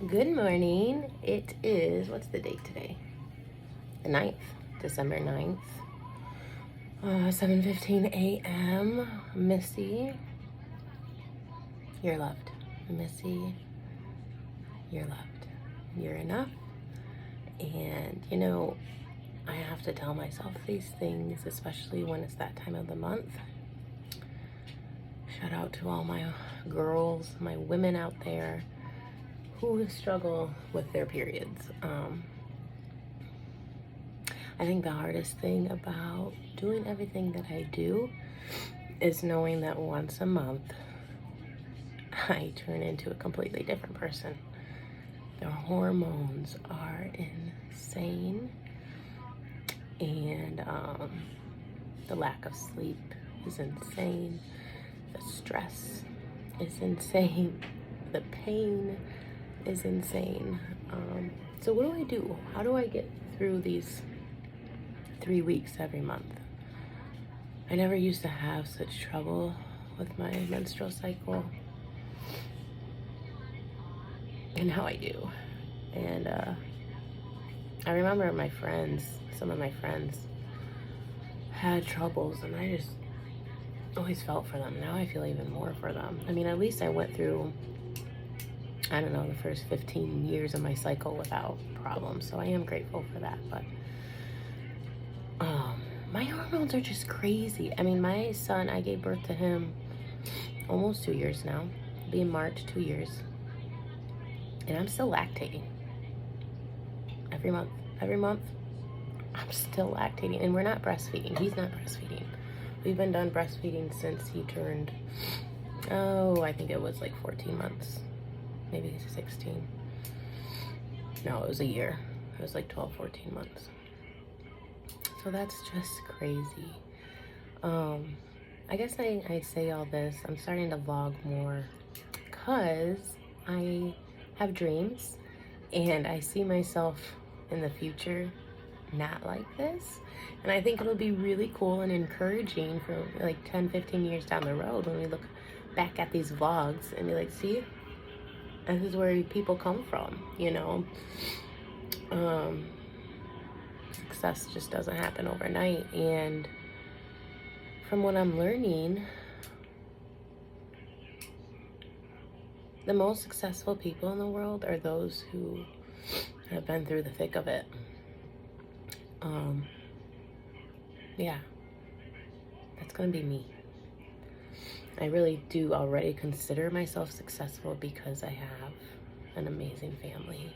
Good morning. It is, what's the date today? The 9th, December 9th. 7:15 a.m. Missy, you're loved. Missy, you're loved. You're enough. And, I have to tell myself these things, especially when it's that time of the month. Shout out to all my girls, my women out there who struggle with their periods. I think the hardest thing about doing everything that I do is knowing that once a month I turn into a completely different person. The hormones are insane, and the lack of sleep is insane. The stress is insane. The pain is insane. So what do I do? How do I get through these 3 weeks every month? I never used to have such trouble with my menstrual cycle, and now I do. And I remember some of my friends had troubles, and I just always felt for them. Now I feel even more for them. I mean, at least I went through, I don't know, the first 15 years of my cycle without problems. So I am grateful for that. But my hormones are just crazy. I mean, my son, I gave birth to him almost 2 years now. It'll be in March, 2 years. And I'm still lactating. Every month, I'm still lactating. And we're not breastfeeding. He's not breastfeeding. We've been done breastfeeding since he turned, I think it was like 14 months. Maybe 16. No, it was a year. It was like 12, 14 months. So that's just crazy. I guess I say all this. I'm starting to vlog more because I have dreams and I see myself in the future not like this. And I think it'll be really cool and encouraging for like 10, 15 years down the road when we look back at these vlogs and be like, see, this is where people come from, Success just doesn't happen overnight. And from what I'm learning, the most successful people in the world are those who have been through the thick of it. Yeah, that's gonna be me. I really do already consider myself successful because I have an amazing family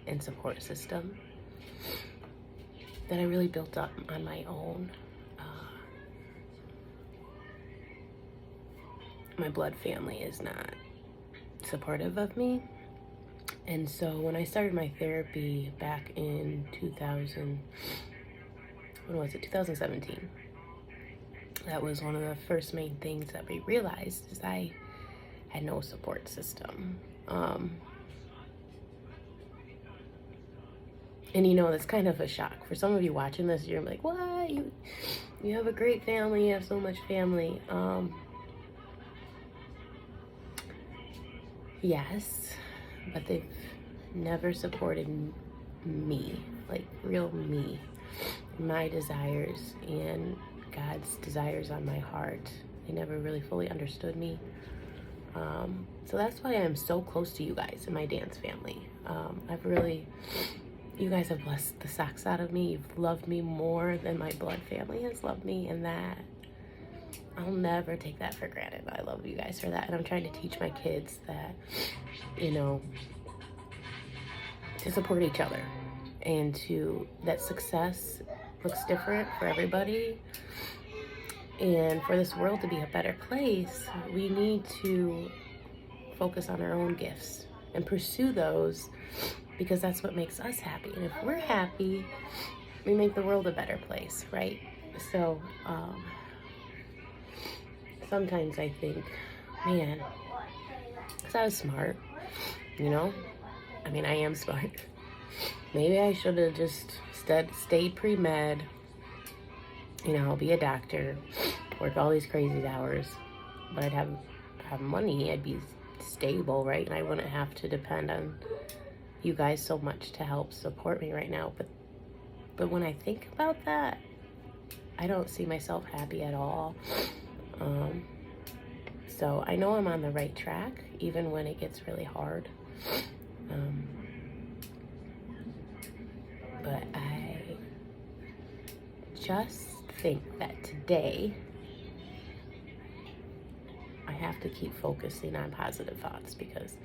and support system that I really built up on my own. My blood family is not supportive of me. And so when I started my therapy back in 2017, that was one of the first main things that we realized is I had no support system. And that's kind of a shock. For some of you watching this, you're like, what? You have a great family, you have so much family. Yes, but they've never supported me, like real me, my desires and God's desires on my heart. They never really fully understood me. So that's why I'm so close to you guys in my dance family. You guys have blessed the socks out of me. You've loved me more than my blood family has loved me, and that I'll never take that for granted. I love you guys for that. And I'm trying to teach my kids that, to support each other and that success looks different for everybody. And for this world to be a better place, we need to focus on our own gifts and pursue those, because that's what makes us happy. And if we're happy, we make the world a better place, right? So, sometimes I think, man, because I was smart, I mean, I am smart. Maybe I should have just stayed pre-med, be a doctor, work all these crazy hours, but I'd have money. I'd be stable, right? And I wouldn't have to depend on you guys so much to help support me right now. But when I think about that, I don't see myself happy at all. So I know I'm on the right track, even when it gets really hard. But I just think that today I have to keep focusing on positive thoughts because,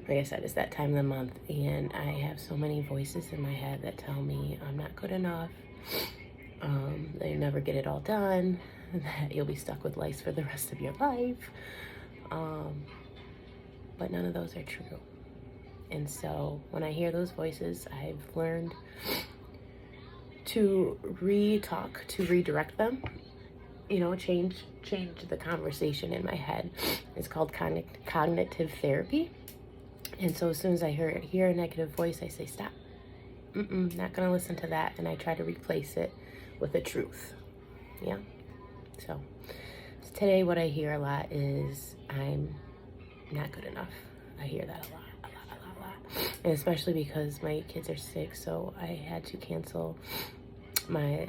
like I said, it's that time of the month and I have so many voices in my head that tell me I'm not good enough, that you never get it all done, that you'll be stuck with lice for the rest of your life. But none of those are true. And so when I hear those voices, I've learned to re-talk, to redirect them, you know, change the conversation in my head. It's called cognitive therapy. And so as soon as I hear a negative voice, I say, stop. Not gonna listen to that. And I try to replace it with a truth. Yeah. So today what I hear a lot is I'm not good enough. I hear that a lot. And especially because my kids are sick, so I had to cancel my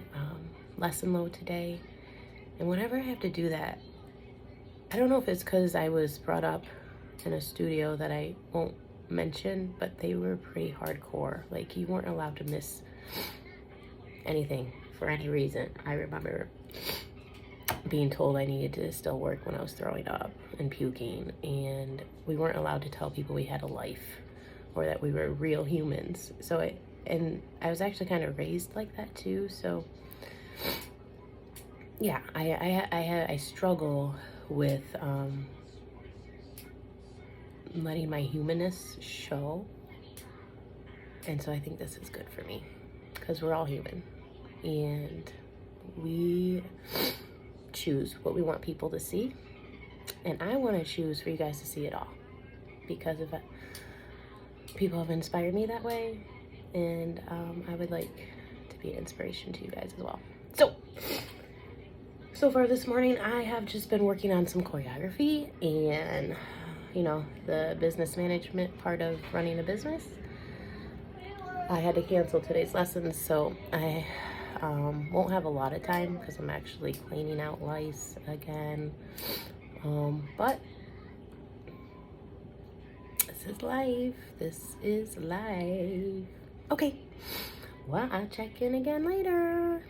lesson load today. And whenever I have to do that, I don't know if it's because I was brought up in a studio that I won't mention, but they were pretty hardcore. Like, you weren't allowed to miss anything for any reason. I remember being told I needed to still work when I was throwing up and puking, and we weren't allowed to tell people we had a life or that we were real humans. So and I was actually kind of raised like that too. So yeah, I struggle with letting my humanness show. And so I think this is good for me because we're all human and we choose what we want people to see. And I want to choose for you guys to see it all because of people have inspired me that way. And I would like to be an inspiration to you guys as well. So far this morning, I have just been working on some choreography and, you know, the business management part of running a business. I had to cancel today's lessons, so I won't have a lot of time because I'm actually cleaning out lice again. But this is life. This is life. Okay. Well, I'll check in again later.